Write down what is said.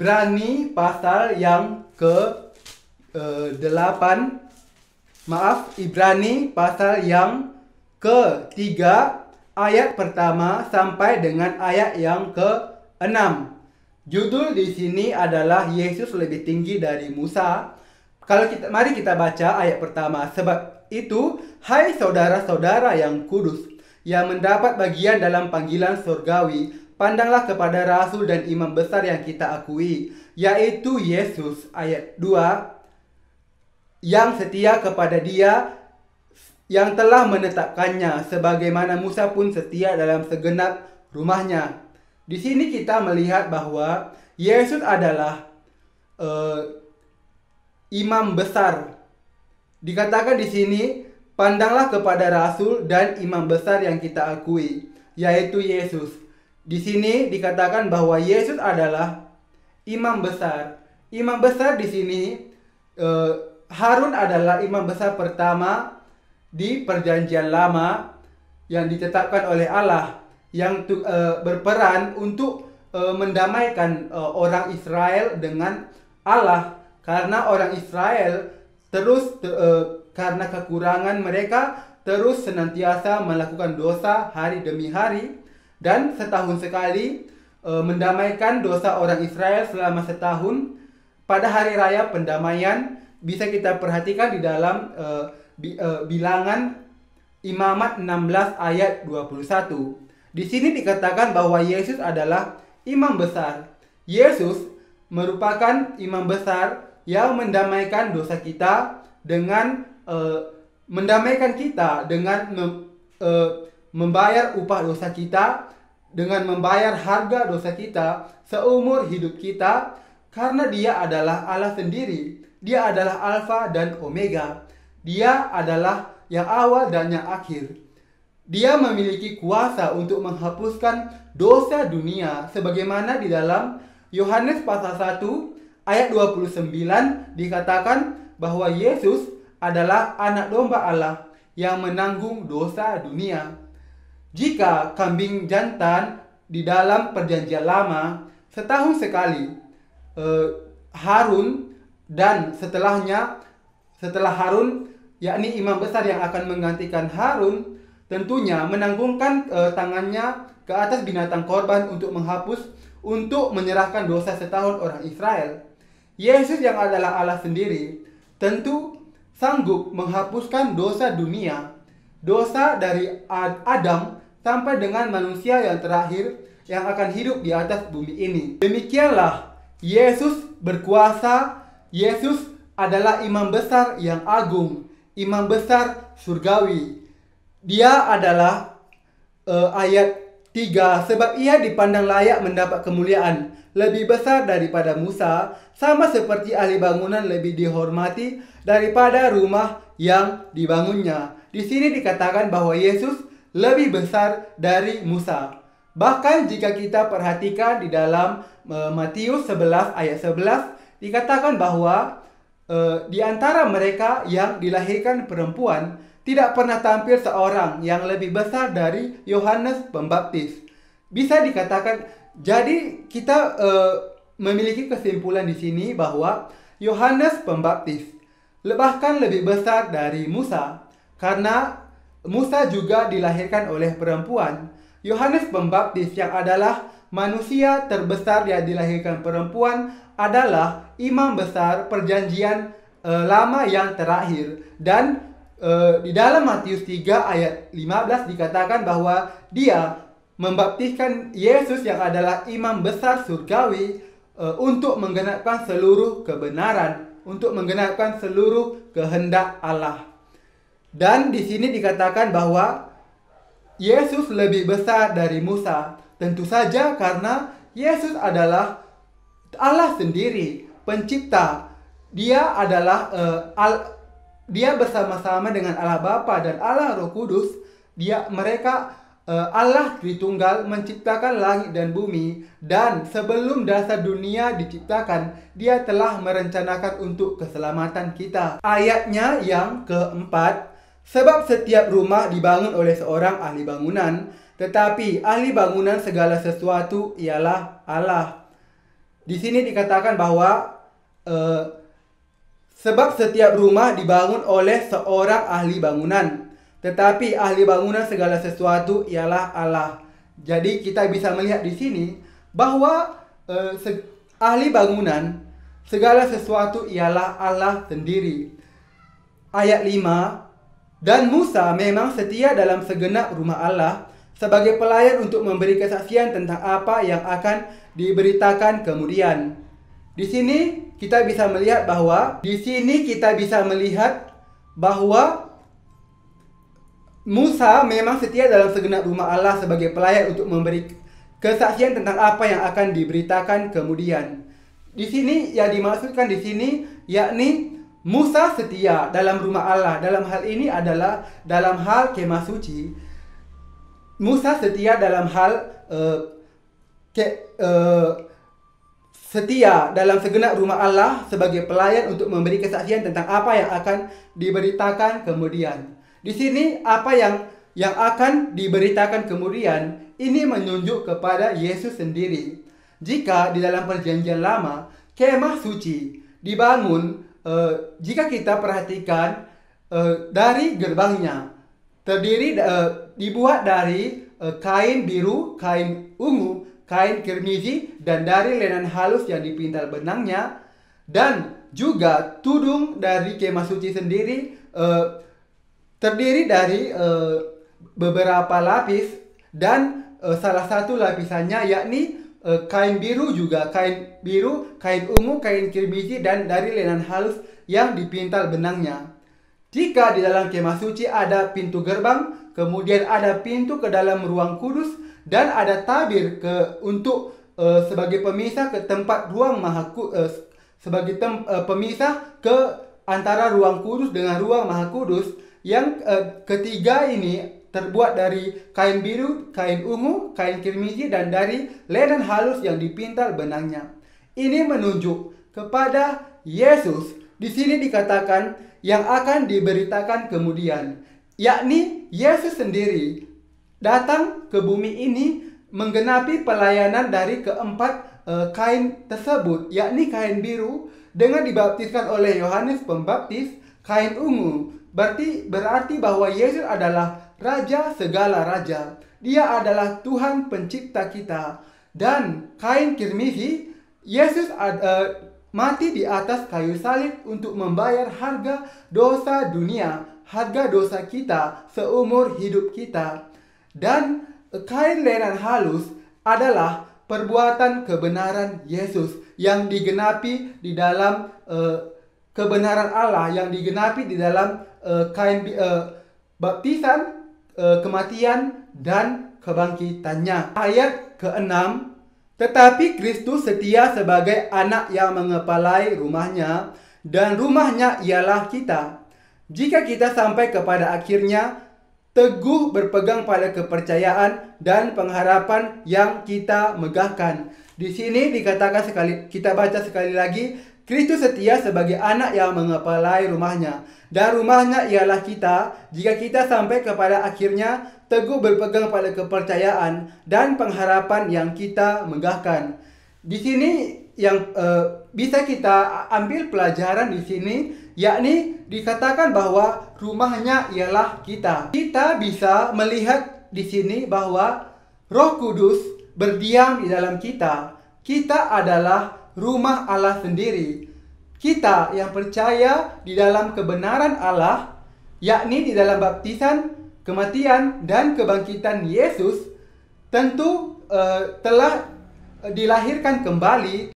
Ibrani pasal yang ke-8. Ibrani pasal yang ke-3 ayat pertama sampai dengan ayat yang ke-6. Judul di sini adalah Yesus lebih tinggi dari Musa. Mari kita baca ayat pertama. Sebab itu, hai saudara-saudara yang kudus, yang mendapat bagian dalam panggilan surgawi, pandanglah kepada rasul dan imam besar yang kita akui, yaitu Yesus, ayat 2, yang setia kepada Dia yang telah menetapkannya, sebagaimana Musa pun setia dalam segenap rumahnya. Di sini kita melihat bahwa Yesus adalah imam besar. Dikatakan di sini, pandanglah kepada rasul dan imam besar yang kita akui, yaitu Yesus. Di sini dikatakan bahwa Yesus adalah imam besar. Imam besar di sini, Harun adalah imam besar pertama di Perjanjian Lama yang ditetapkan oleh Allah, yang berperan untuk mendamaikan orang Israel dengan Allah, karena orang Israel karena kekurangan mereka terus senantiasa melakukan dosa hari demi hari, dan setahun sekali mendamaikan dosa orang Israel selama setahun. Pada hari raya pendamaian bisa kita perhatikan di dalam Bilangan Imamat 16 ayat 21. Di sini dikatakan bahwa Yesus adalah imam besar. Yesus merupakan imam besar yang mendamaikan dosa kita dengan mendamaikan kita dengan membayar upah dosa kita, dengan membayar harga dosa kita seumur hidup kita, karena Dia adalah Allah sendiri. Dia adalah Alfa dan Omega. Dia adalah yang awal dan yang akhir. Dia memiliki kuasa untuk menghapuskan dosa dunia, sebagaimana di dalam Yohanes pasal 1 ayat 29 dikatakan bahwa Yesus adalah anak domba Allah yang menanggung dosa dunia. Jika kambing jantan di dalam Perjanjian Lama setahun sekali, Harun dan setelah Harun, yakni imam besar yang akan menggantikan Harun, tentunya menanggungkan tangannya ke atas binatang korban untuk menyerahkan dosa setahun orang Israel. Yesus yang adalah Allah sendiri tentu sanggup menghapuskan dosa dunia, dosa dari Adam sampai dengan manusia yang terakhir yang akan hidup di atas bumi ini. Demikianlah Yesus berkuasa. Yesus adalah imam besar yang agung, imam besar surgawi. Dia adalah ayat 3, sebab Ia dipandang layak mendapat kemuliaan lebih besar daripada Musa, sama seperti ahli bangunan lebih dihormati daripada rumah yang dibangunnya. Di sini dikatakan bahwa Yesus lebih besar dari Musa. Bahkan jika kita perhatikan di dalam Matius 11 ayat 11, dikatakan bahwa di antara mereka yang dilahirkan perempuan tidak pernah tampil seorang yang lebih besar dari Yohanes Pembaptis. Bisa dikatakan, jadi kita memiliki kesimpulan di sini bahwa Yohanes Pembaptis bahkan lebih besar dari Musa, karena Musa juga dilahirkan oleh perempuan. Yohanes Pembaptis yang adalah manusia terbesar yang dilahirkan perempuan adalah imam besar Perjanjian Lama yang terakhir. Dan di dalam Matius 3 ayat 15 dikatakan bahwa Dia membaptiskan Yesus yang adalah imam besar surgawi untuk menggenapkan seluruh kebenaran, untuk menggenapkan seluruh kehendak Allah. Dan di sini dikatakan bahwa Yesus lebih besar dari Musa. Tentu saja karena Yesus adalah Allah sendiri, pencipta. Dia adalah Dia bersama-sama dengan Allah Bapa dan Allah Roh Kudus. Allah Tritunggal menciptakan langit dan bumi, dan sebelum dasar dunia diciptakan, Dia telah merencanakan untuk keselamatan kita. Ayatnya yang keempat, sebab setiap rumah dibangun oleh seorang ahli bangunan, tetapi ahli bangunan segala sesuatu ialah Allah. di sini dikatakan bahwa sebab setiap rumah dibangun oleh seorang ahli bangunan, tetapi ahli bangunan segala sesuatu ialah Allah. Jadi kita bisa melihat di sini bahwa ahli bangunan segala sesuatu ialah Allah sendiri. Ayat 5, dan Musa memang setia dalam segenap rumah Allah sebagai pelayan untuk memberi kesaksian tentang apa yang akan diberitakan kemudian. Di sini kita bisa melihat bahwa Musa memang setia dalam segenap rumah Allah sebagai pelayan untuk memberi kesaksian tentang apa yang akan diberitakan kemudian. Di sini yang dimaksudkan di sini yakni Musa setia dalam rumah Allah. Dalam hal ini adalah dalam hal kemah suci. Musa setia dalam hal setia dalam segenap rumah Allah sebagai pelayan untuk memberi kesaksian tentang apa yang akan diberitakan kemudian. Di sini apa yang akan diberitakan kemudian ini menunjuk kepada Yesus sendiri. Jika di dalam perjanjian lama kemah suci dibangun, jika kita perhatikan dari gerbangnya dibuat dari kain biru, kain ungu, kain kirmizi, dan dari lenan halus yang dipintal benangnya, dan juga tudung dari kemah suci sendiri terdiri dari beberapa lapis, dan salah satu lapisannya yakni kain biru juga, kain biru, kain ungu, kain kirmizi, dan dari lenan halus yang dipintal benangnya. Jika di dalam kemah suci ada pintu gerbang, kemudian ada pintu ke dalam ruang kudus, dan ada tabir untuk sebagai pemisah ke tempat ruang sebagai pemisah ke antara ruang kudus dengan ruang maha kudus. Yang ketiga ini terbuat dari kain biru, kain ungu, kain kirmizi, dan dari lenan halus yang dipintal benangnya. Ini menunjuk kepada Yesus. Di sini dikatakan yang akan diberitakan kemudian, yakni Yesus sendiri datang ke bumi ini menggenapi pelayanan dari keempat kain tersebut, yakni kain biru dengan dibaptiskan oleh Yohanes Pembaptis, kain ungu berarti bahwa Yesus adalah Raja segala raja. Dia adalah Tuhan pencipta kita. Dan kain kirmizi, Yesus mati di atas kayu salib untuk membayar harga dosa dunia, harga dosa kita seumur hidup kita. Dan kain lenan halus adalah perbuatan kebenaran Yesus yang digenapi di dalam kebenaran Allah, yang digenapi di dalam baptisan, kematian, dan kebangkitannya. Ayat ke-6, tetapi Kristus setia sebagai anak yang mengepalai rumahnya, dan rumahnya ialah kita. Jika kita sampai kepada akhirnya, teguh berpegang pada kepercayaan dan pengharapan yang kita megahkan. Di sini dikatakan kita baca sekali lagi, Kristus setia sebagai anak yang mengepalai rumahnya, dan rumahnya ialah kita. Jika kita sampai kepada akhirnya, teguh berpegang pada kepercayaan dan pengharapan yang kita megahkan. Di sini yang bisa kita ambil pelajaran di sini, yakni dikatakan bahwa rumahnya ialah kita. Kita bisa melihat di sini bahwa Roh Kudus berdiam di dalam kita. Kita adalah rumah Allah sendiri. Kita yang percaya di dalam kebenaran Allah, yakni di dalam baptisan, kematian, dan kebangkitan Yesus, tentu telah dilahirkan kembali